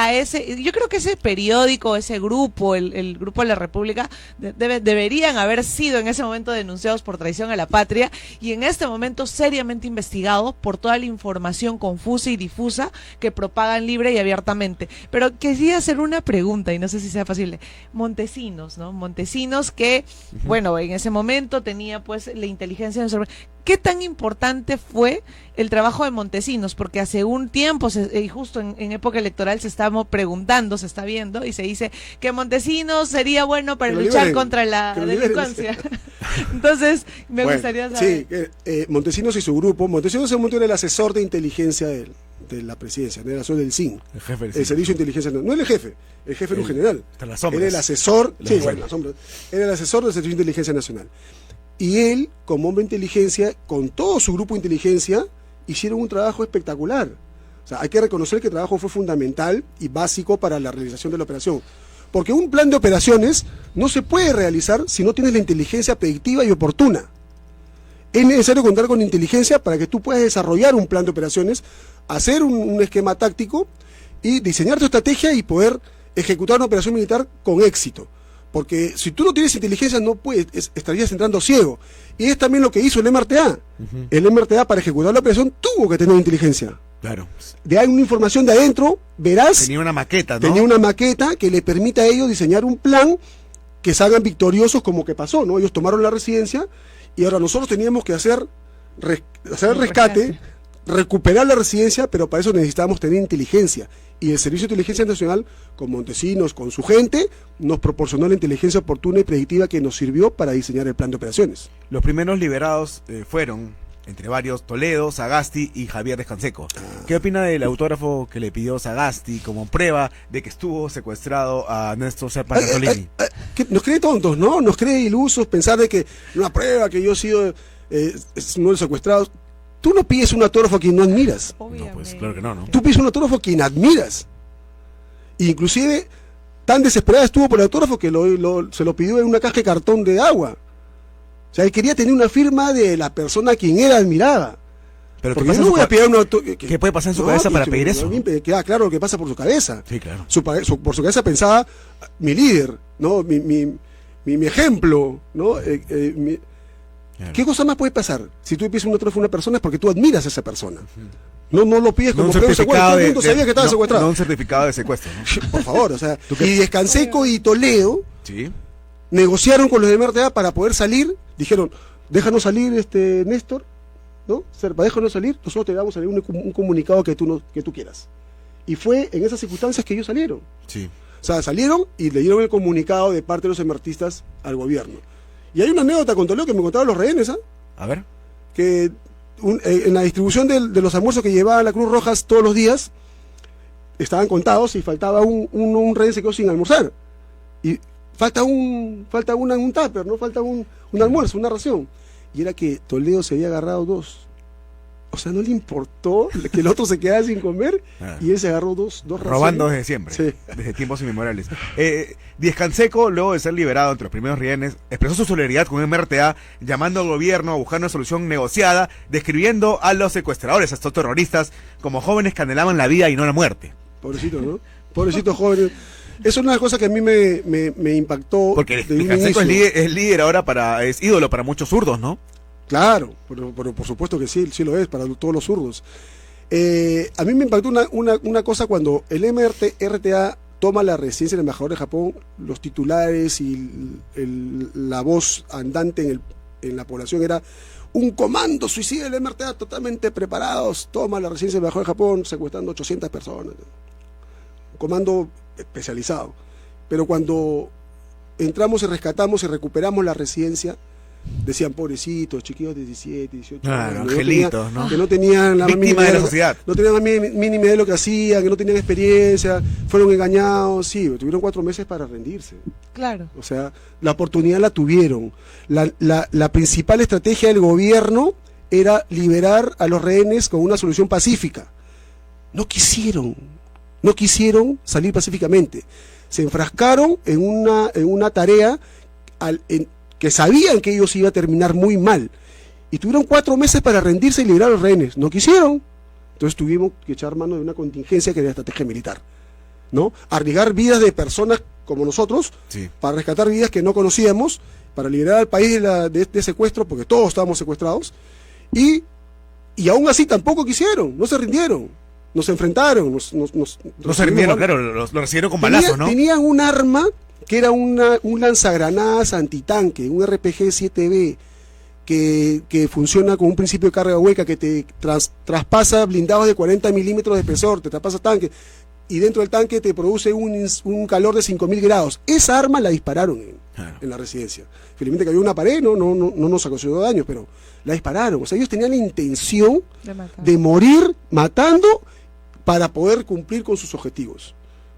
ese periódico, ese grupo, el Grupo de la República, deberían haber sido en ese momento denunciados por traición a la patria y en este momento seriamente investigados por toda la información confusa y difusa que propagan libre y abiertamente. Pero quería hacer una pregunta y no sé si sea fácil. Montesinos, ¿no? Montesinos que, bueno, en ese momento tenía pues la inteligencia de ¿qué tan importante fue el trabajo de Montesinos? Porque hace un tiempo, y justo en época electoral, se está preguntando, se está viendo, y se dice que Montesinos sería bueno para luchar contra la delincuencia. Entonces, me gustaría saber. Sí, Montesinos y su grupo. Montesinos en un momento era el asesor de inteligencia de la presidencia, era el asesor del SIN, el jefe del el Servicio de Inteligencia. No era el jefe era un general. Está en las sombras. Era el asesor, era el asesor del Servicio de Inteligencia Nacional. Y él, como hombre de inteligencia, con todo su grupo de inteligencia, hicieron un trabajo espectacular. O sea, hay que reconocer que el trabajo fue fundamental y básico para la realización de la operación. Porque un plan de operaciones no se puede realizar si no tienes la inteligencia predictiva y oportuna. Es necesario contar con inteligencia para que tú puedas desarrollar un plan de operaciones, hacer un esquema táctico y diseñar tu estrategia y poder ejecutar una operación militar con éxito. Porque si tú no tienes inteligencia no puedes, estarías entrando ciego. Y es también lo que hizo el MRTA. El MRTA para ejecutar la operación tuvo que tener inteligencia. Claro. De una información de adentro, verás. Tenía una maqueta, ¿no? Tenía una maqueta que le permite a ellos diseñar un plan que salgan victoriosos como que pasó, ¿no? Ellos tomaron la residencia y ahora nosotros teníamos que hacer el rescate, recuperar la residencia, pero para eso necesitábamos tener inteligencia. Y el Servicio de Inteligencia Nacional, con Montesinos, con su gente, nos proporcionó la inteligencia oportuna y predictiva que nos sirvió para diseñar el plan de operaciones. Los primeros liberados fueron, entre varios, Toledo, Sagasti y Javier Descanseco. ¿Qué opina del autógrafo que le pidió Sagasti como prueba de que estuvo secuestrado a Néstor Serpa Cantolini? Nos cree tontos, ¿no? Nos cree ilusos pensar de que una prueba que yo he sido no secuestrado. Tú no pides un autógrafo a quien no admiras. No, pues claro que no. Tú pides un autógrafo a quien admiras. Inclusive, tan desesperada estuvo por el autógrafo que se lo pidió en una caja de cartón de agua. O sea, él quería tener una firma de la persona a quien él admiraba. Pero porque yo no voy a pedir un autógrafo. ¿Qué puede pasar en su cabeza para pedir eso? Queda claro lo que pasa por su cabeza. Sí, claro. Por su cabeza pensaba mi líder, ¿no? Mi ejemplo, ¿no? Claro. ¿Qué cosa más puede pasar? Si tú pides un autógrafo a una persona es porque tú admiras a esa persona. No lo pides como un certificado todo el mundo sabía que estaba secuestrado. No un certificado de secuestro, ¿no? Por favor, o sea, y Descanseco y Toledo ¿sí? negociaron con los de MRTA para poder salir. Dijeron, déjanos salir, Néstor, ¿no? Serpa, déjanos salir, nosotros te damos a salir un comunicado que tú quieras. Y fue en esas circunstancias que ellos salieron. Sí. O sea, salieron y le dieron el comunicado de parte de los emertistas al gobierno. Y hay una anécdota con Toledo que me contaron los rehenes, ¿ah? A ver. Que en la distribución de los almuerzos que llevaba la Cruz Roja todos los días, estaban contados y faltaba un rehén se quedó sin almorzar. Y falta un tupper, ¿no? Falta un almuerzo, una ración. Y era que Toledo se había agarrado 2. O sea, no le importó que el otro se quedara sin comer y él se agarró dos raciones. Robando desde siempre, sí. Desde tiempos inmemoriales. Descanseco, luego de ser liberado entre los primeros rehenes, expresó su solidaridad con MRTA, llamando al gobierno a buscar una solución negociada, describiendo a los secuestradores, a estos terroristas, como jóvenes que anhelaban la vida y no la muerte. Pobrecito, ¿no? Pobrecitos jóvenes. es una de las cosas que a mí me impactó. Porque de un Canseco inicio. es líder ahora es ídolo para muchos zurdos, ¿no? Claro, pero por supuesto que sí lo es, para todos los zurdos. A mí me impactó una cosa cuando el MRTA toma la residencia del embajador de Japón, los titulares y la voz andante en la población era: un comando suicida del MRTA totalmente preparados, toma la residencia del embajador de Japón secuestrando 800 personas. Un comando especializado. Pero cuando entramos y rescatamos y recuperamos la residencia, decían: pobrecitos, chiquillos de 17, 18 años, angelitos, ¿no? Que no tenían la víctima de la sociedad. No tenían la mínima idea de lo que hacían, que no tenían experiencia, fueron engañados. Sí, tuvieron 4 meses para rendirse. Claro. O sea, la oportunidad la tuvieron. La principal estrategia del gobierno era liberar a los rehenes con una solución pacífica. No quisieron salir pacíficamente. Se enfrascaron en una tarea que sabían que ellos iba a terminar muy mal. Y tuvieron 4 meses para rendirse y liberar a los rehenes. No quisieron. Entonces tuvimos que echar mano de una contingencia que era la estrategia militar, ¿no? Arriesgar vidas de personas como nosotros, sí, para rescatar vidas que no conocíamos, para liberar al país de secuestro, porque todos estábamos secuestrados. Y aún así tampoco quisieron, no se rindieron. Nos enfrentaron. No se rindieron, claro, lo recibieron con balazos, ¿no? Tenían un arma que era un lanzagranadas antitanque, un RPG-7B, que funciona con un principio de carga hueca, que te traspasa blindados de 40 milímetros de espesor, te traspasa tanque, y dentro del tanque te produce un calor de 5000 grados. Esa arma la dispararon en la residencia. Felizmente cayó una pared, no nos ocasionó daños, pero la dispararon. O sea, ellos tenían la intención de morir matando para poder cumplir con sus objetivos.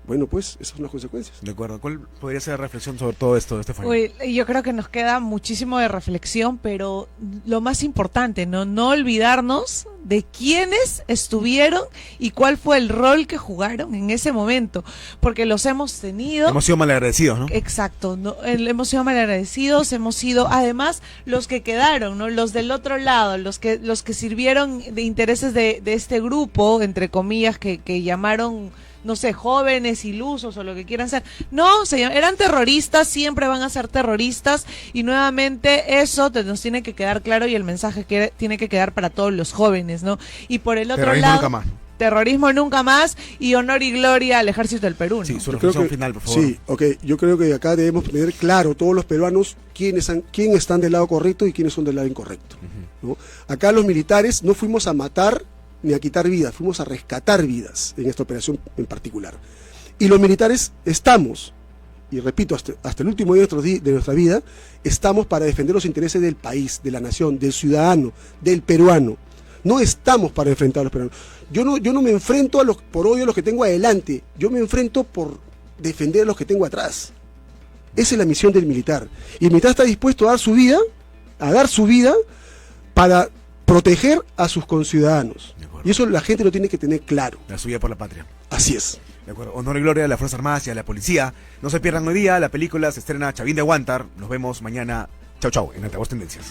Bueno, pues esas son las consecuencias. De acuerdo. ¿Cuál podría ser la reflexión sobre todo esto, Estefanía? Uy, yo creo que nos queda muchísimo de reflexión, pero lo más importante, no olvidarnos de quiénes estuvieron y cuál fue el rol que jugaron en ese momento, porque los hemos tenido. Hemos sido malagradecidos, ¿no? Exacto, hemos sido malagradecidos, hemos sido, además, los que quedaron, ¿no? Los del otro lado, los que sirvieron de intereses de este grupo, entre comillas, que llamaron, no sé, jóvenes, ilusos o lo que quieran ser. No, eran terroristas, siempre van a ser terroristas, y nuevamente eso nos tiene que quedar claro, y el mensaje que tiene que quedar para todos los jóvenes, ¿no? Y por el otro terrorismo lado, nunca más. Terrorismo nunca más, y honor y gloria al ejército del Perú, ¿no? Sí, su reflexión final, por favor. Sí, yo creo que acá debemos tener claro, todos los peruanos, quiénes están del lado correcto y quiénes son del lado incorrecto, ¿no? Acá los militares no fuimos a matar ni a quitar vidas, fuimos a rescatar vidas en esta operación en particular. Y los militares estamos, y repito, hasta el último día de nuestra vida, estamos para defender los intereses del país, de la nación, del ciudadano, del peruano. No estamos para enfrentar a los peruanos. Yo no me enfrento por odio a los que tengo adelante, yo me enfrento por defender a los que tengo atrás. Esa es la misión del militar. Y el militar está dispuesto a dar su vida para proteger a sus conciudadanos. Y eso la gente lo tiene que tener claro. La suya por la patria. Así es. De acuerdo. Honor y gloria a las Fuerzas Armadas y a la policía. No se pierdan hoy día, la película se estrena Chavín de Huántar. Nos vemos mañana. Chau, chau, en Altavoz Tendencias.